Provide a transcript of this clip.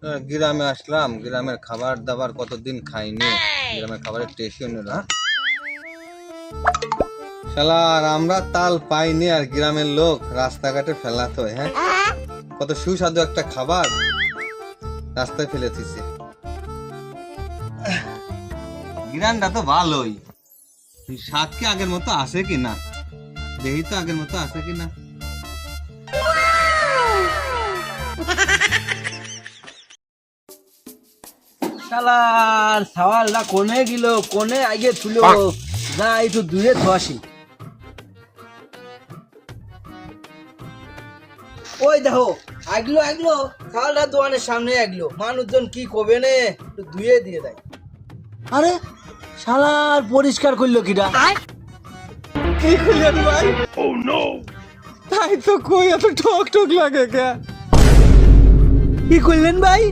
গ্রামে আসলাম, গ্রামের খাবার দাবার কতদিন খাইনি, গ্রামের খাবারের টেস্টই অন্য না। শালার আমরা তাল পাইনি আর গ্রামের লোক রাস্তাঘাটে ফেলাতে হয়। হ্যাঁ, কত সুস্বাদু একটা খাবার রাস্তায় ফেলে দিছে। গ্রামটা তো ভালোই, স্বাদ কি আগের মতো আছে কি না দেখি তো, আগের মতো আছে কি না। শালার সাওয়ালটা কোনে গেল, কোনে আগে তুলো যা একটু দূরে ধসি। ওই দেখো আগলো আগলো, সাওয়ালটা দোকানের সামনে আগলো, মানুষজন কি কবে নে একটু ধুয়ে দিয়ে দেয়। আরে শালার পরিষ্কার করলো কিটা? কি খুলেন ভাই? তাই তো কই, এত ঠক ঠক লাগে কে? কি করলেন ভাই?